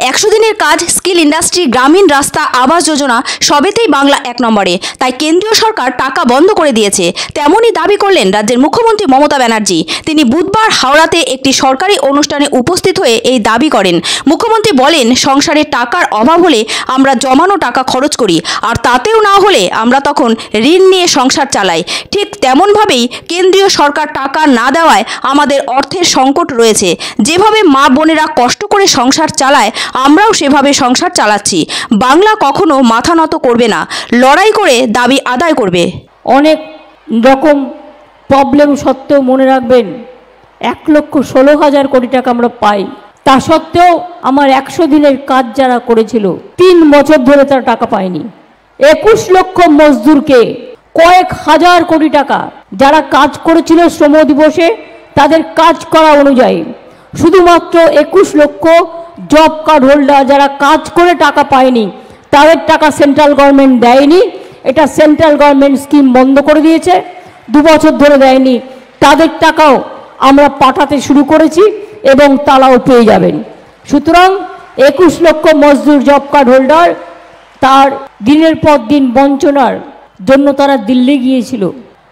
100 দিনের কাজ, skill industry, গ্রামীণ রাস্তা, আবাস যোজনা সবেতেই বাংলা 1 নম্বরে। তাই কেন্দ্রীয় সরকার টাকা বন্ধ করে দিয়েছে, তেমনই দাবি করলেন রাজ্যের মুখ্যমন্ত্রী মমতা ব্যানার্জি। তিনি বুধবার হাওড়াতে একটি সরকারি অনুষ্ঠানে উপস্থিত হয়ে এই দাবি করেন। মুখ্যমন্ত্রী বলেন, সংসারে টাকার অভাব হলে আমরা জমানো টাকা খরচ করি, আর তাতেও না হলে আমরা তখন ঋণ নিয়ে সংসার চালাই। ঠিক তেমনভাবেই কেন্দ্রীয় সরকার টাকা না দেওয়ায় আমাদের অর্থের সংকট রয়েছে। যেভাবে মা বোনেরা কষ্ট করে সংসার চালায়, আমরাও সেভাবে সংসার চালাচ্ছি। বাংলা কখনো মাথা নত করবে না, লড়াই করে দাবি আদায় করবে। অনেক রকম প্রবলেম সত্ত্বেও মনে রাখবেন, 1,16,000 কোটি টাকা আমরা পাই। তা সত্ত্বেও আমার 100 দিনের কাজ যারা করেছিল 3 বছর ধরে তারা টাকা পায়নি। 21 লক্ষ মজদুরকে কয়েক হাজার কোটি টাকা যারা কাজ করেছিল শ্রম দিবসে তাদের কাজ করা অনুযায়ী, শুধুমাত্র 21 লক্ষ জব কার্ড হোল্ডার যারা কাজ করে টাকা পায়নি, তাদের টাকা সেন্ট্রাল গভর্নমেন্ট দেয়নি। এটা সেন্ট্রাল গভর্নমেন্ট স্কিম বন্ধ করে দিয়েছে, 2 বছর ধরে দেয়নি। তাদের টাকাও আমরা পাঠাতে শুরু করেছি এবং তারাও পেয়ে যাবেন। সুতরাং 21 লক্ষ মজদুর জব কার্ড হোল্ডার, তার দিনের পর দিন বঞ্চনার জন্য তারা দিল্লি গিয়েছিল।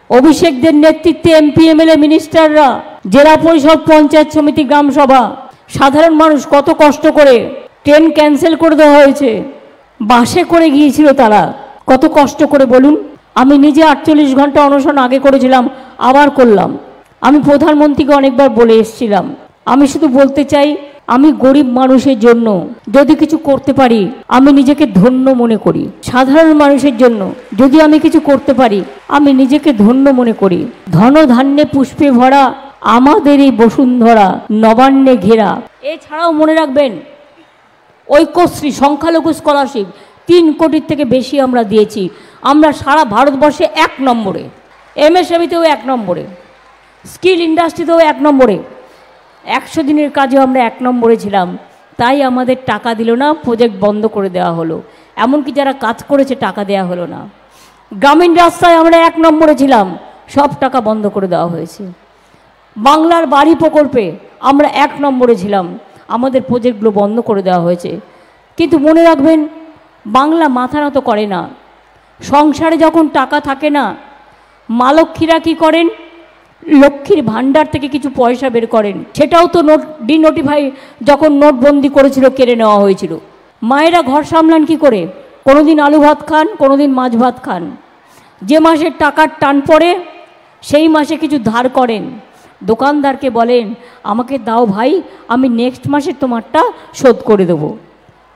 অভিষেকদের নেতৃত্বে এমপি, এমএলএ, মিনিস্টাররা, জেলা পরিষদ, পঞ্চায়েত সমিতি, গ্রাম সভা, সাধারণ মানুষ কত কষ্ট করে ট্রেন ক্যান্সেল করে দেওয়া হয়েছে, বাসে করে গিয়েছিল তারা, কত কষ্ট করে বলুন। আমি নিজে 48 ঘন্টা অনশন আগে করেছিলাম, আবার করলাম। আমি প্রধানমন্ত্রীকে অনেকবার বলে এসেছিলাম, আমি শুধু বলতে চাই, আমি গরিব মানুষের জন্য যদি কিছু করতে পারি আমি নিজেকে ধন্য মনে করি। সাধারণ মানুষের জন্য যদি আমি কিছু করতে পারি আমি নিজেকে ধন্য মনে করি। ধন ধান্যে পুষ্পে ভরা আমাদের এই বসুন্ধরা নবান্নে ঘেরা। এছাড়াও মনে রাখবেন, ঐক্যশ্রী, সংখ্যালঘু স্কলারশিপ 3 কোটির থেকে বেশি আমরা দিয়েছি। আমরা সারা ভারতবর্ষে 1 নম্বরে, এমএসএমইতেও 1 নম্বরে, স্কিল ইন্ডাস্ট্রিতেও 1 নম্বরে, 100 দিনের কাজেও আমরা 1 নম্বরে ছিলাম। তাই আমাদের টাকা দিল না, প্রজেক্ট বন্ধ করে দেওয়া হলো। এমনকি যারা কাজ করেছে টাকা দেওয়া হলো না। গ্রামীণ রাস্তায় আমরা 1 নম্বরে ছিলাম, সব টাকা বন্ধ করে দেওয়া হয়েছে। বাংলার বাড়ি প্রকল্পে আমরা 1 নম্বরে ছিলাম, আমাদের প্রজেক্টগুলো বন্ধ করে দেওয়া হয়েছে। কিন্তু মনে রাখবেন, বাংলা মাথা নত করে না। সংসারে যখন টাকা থাকে না, মা লক্ষ্মীরা কী করেন, লক্ষ্মীর ভাণ্ডার থেকে কিছু পয়সা বের করেন। সেটাও তো ডিনোটিফাই, যখন নোটবন্দি করেছিল কেড়ে নেওয়া হয়েছিল। মায়েরা ঘর সামলান কি করে? কোনোদিন আলু ভাত খান, কোনোদিন মাছ ভাত খান। যে মাসের টাকার টান পড়ে সেই মাসে কিছু ধার করেন, দোকানদারকে বলেন, আমাকে দাও ভাই, আমি নেক্সট মাসে তোমারটা শোধ করে দেবো।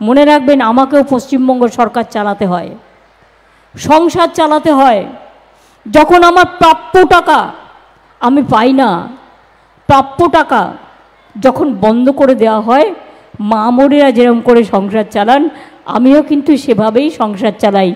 মনে রাখবেন, আমাকেও পশ্চিমবঙ্গ সরকার চালাতে হয়, সংসার চালাতে হয়। যখন আমার প্রাপ্য টাকা আমি পাই না, প্রাপ্য টাকা যখন বন্ধ করে দেওয়া হয়, মা বোনেরা যেরকম করে সংসার চালান, আমিও কিন্তু সেভাবেই সংসার চালাই।